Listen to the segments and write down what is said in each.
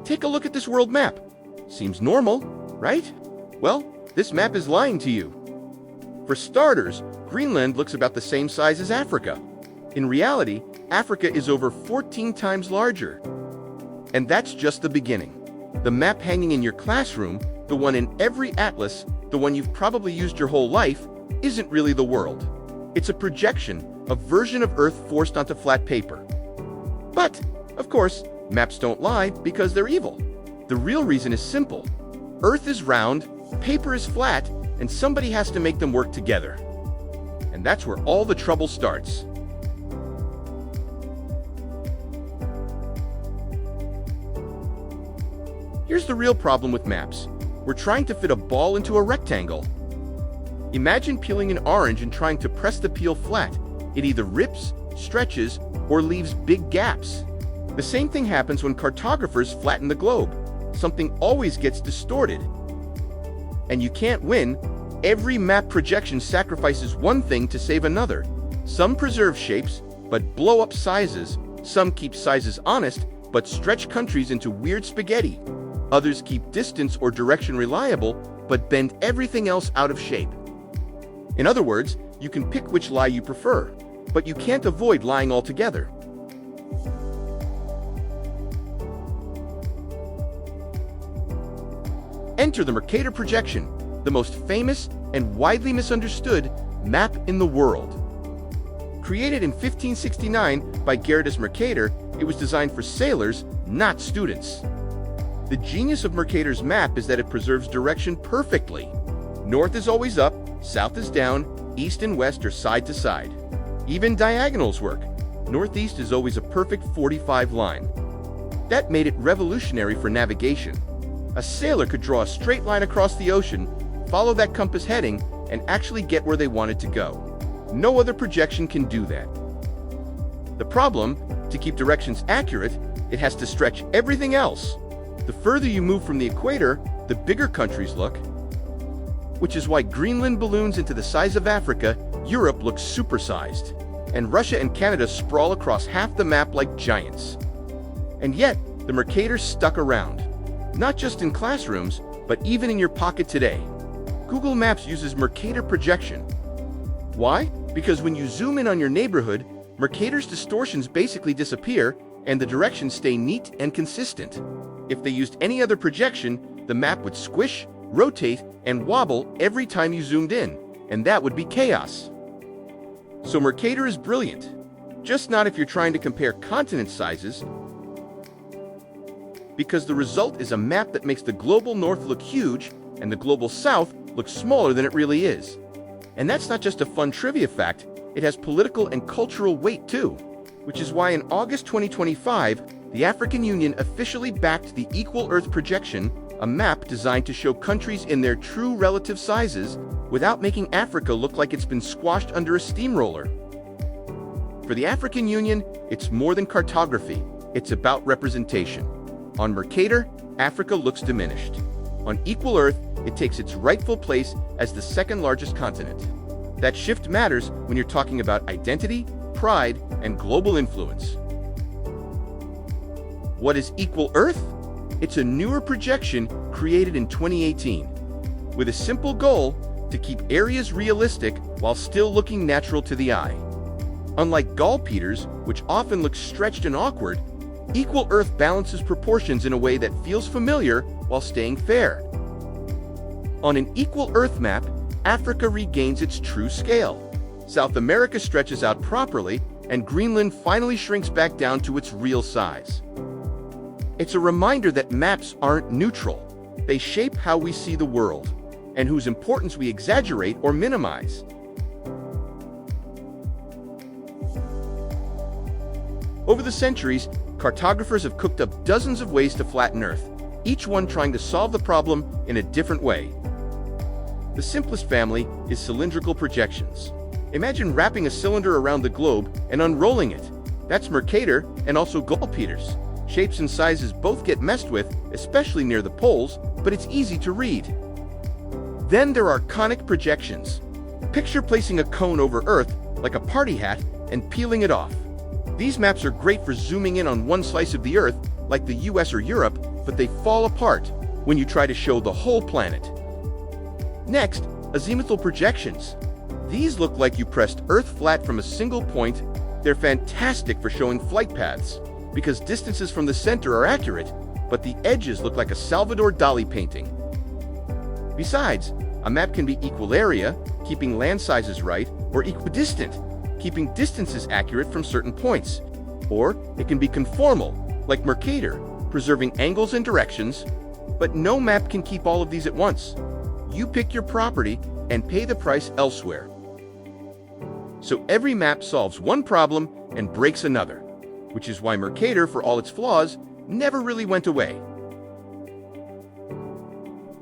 Take a look at this world map. Seems normal, right? Well, this map is lying to you. For starters, Greenland looks about the same size as Africa. In reality, Africa is over 14 times larger. And that's just the beginning. The map hanging in your classroom, the one in every atlas, the one you've probably used your whole life, isn't really the world. It's a projection, a version of Earth forced onto flat paper. But, of course, maps don't lie because they're evil. The real reason is simple. Earth is round, paper is flat, and somebody has to make them work together. And that's where all the trouble starts. Here's the real problem with maps. We're trying to fit a ball into a rectangle. Imagine peeling an orange and trying to press the peel flat. It either rips, stretches, or leaves big gaps. The same thing happens when cartographers flatten the globe. Something always gets distorted. And you can't win. Every map projection sacrifices one thing to save another. Some preserve shapes, but blow up sizes. Some keep sizes honest, but stretch countries into weird spaghetti. Others keep distance or direction reliable, but bend everything else out of shape. In other words, you can pick which lie you prefer, but you can't avoid lying altogether. Enter the Mercator projection, the most famous and widely misunderstood map in the world. Created in 1569 by Gerardus Mercator, it was designed for sailors, not students. The genius of Mercator's map is that it preserves direction perfectly. North is always up, south is down, east and west are side to side. Even diagonals work. Northeast is always a perfect 45 line. That made it revolutionary for navigation. A sailor could draw a straight line across the ocean, follow that compass heading, and actually get where they wanted to go. No other projection can do that. The problem, to keep directions accurate, it has to stretch everything else. The further you move from the equator, the bigger countries look. Which is why Greenland balloons into the size of Africa, Europe looks supersized, and Russia and Canada sprawl across half the map like giants. And yet, the Mercator stuck around. Not just in classrooms, but even in your pocket today. Google Maps uses Mercator projection. Why? Because when you zoom in on your neighborhood, Mercator's distortions basically disappear, and the directions stay neat and consistent. If they used any other projection, the map would squish, rotate, and wobble every time you zoomed in, and that would be chaos. So Mercator is brilliant, just not if you're trying to compare continent sizes, because the result is a map that makes the global north look huge and the global south look smaller than it really is. And that's not just a fun trivia fact, it has political and cultural weight too, which is why in August 2025, the African Union officially backed the Equal Earth projection, a map designed to show countries in their true relative sizes without making Africa look like it's been squashed under a steamroller. For the African Union, it's more than cartography, it's about representation. On Mercator, Africa looks diminished. On Equal Earth, it takes its rightful place as the second largest continent. That shift matters when you're talking about identity, pride, and global influence. What is Equal Earth? It's a newer projection created in 2018, with a simple goal to keep areas realistic while still looking natural to the eye. Unlike Gall-Peters, which often looks stretched and awkward, Equal Earth balances proportions in a way that feels familiar while staying fair. On an Equal Earth map, Africa regains its true scale. South America stretches out properly, and Greenland finally shrinks back down to its real size. It's a reminder that maps aren't neutral. They shape how we see the world, and whose importance we exaggerate or minimize. Over the centuries, cartographers have cooked up dozens of ways to flatten Earth, each one trying to solve the problem in a different way. The simplest family is cylindrical projections. Imagine wrapping a cylinder around the globe and unrolling it. That's Mercator and also Gall-Peters. Shapes and sizes both get messed with, especially near the poles, but it's easy to read. Then there are conic projections. Picture placing a cone over Earth, like a party hat, and peeling it off. These maps are great for zooming in on one slice of the Earth, like the US or Europe, but they fall apart when you try to show the whole planet. Next, azimuthal projections. These look like you pressed Earth flat from a single point. They're fantastic for showing flight paths, because distances from the center are accurate, but the edges look like a Salvador Dali painting. Besides, a map can be equal area, keeping land sizes right, or equidistant, keeping distances accurate from certain points. Or it can be conformal, like Mercator, preserving angles and directions, but no map can keep all of these at once. You pick your property and pay the price elsewhere. So every map solves one problem and breaks another, which is why Mercator, for all its flaws, never really went away.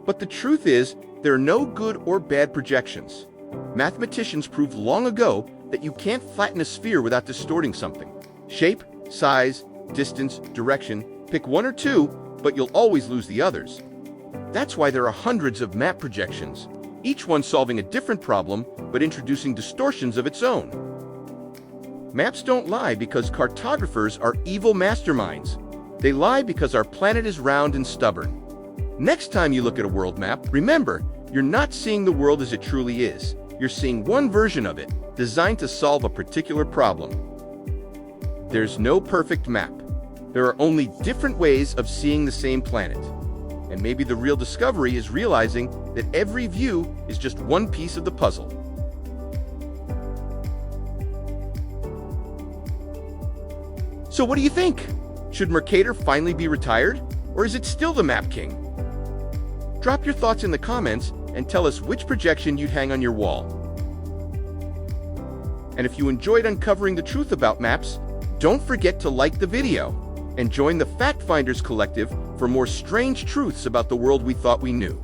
But the truth is, there are no good or bad projections. Mathematicians proved long ago that you can't flatten a sphere without distorting something. Shape, size, distance, direction, pick one or two, but you'll always lose the others. That's why there are hundreds of map projections, each one solving a different problem but introducing distortions of its own. Maps don't lie because cartographers are evil masterminds. They lie because our planet is round and stubborn. Next time you look at a world map, remember, you're not seeing the world as it truly is. You're seeing one version of it, designed to solve a particular problem. There's no perfect map. There are only different ways of seeing the same planet. And maybe the real discovery is realizing that every view is just one piece of the puzzle. So what do you think? Should Mercator finally be retired, or is it still the Map King? Drop your thoughts in the comments and tell us which projection you'd hang on your wall. And if you enjoyed uncovering the truth about maps, don't forget to like the video and join the Fact Finders Collective for more strange truths about the world we thought we knew.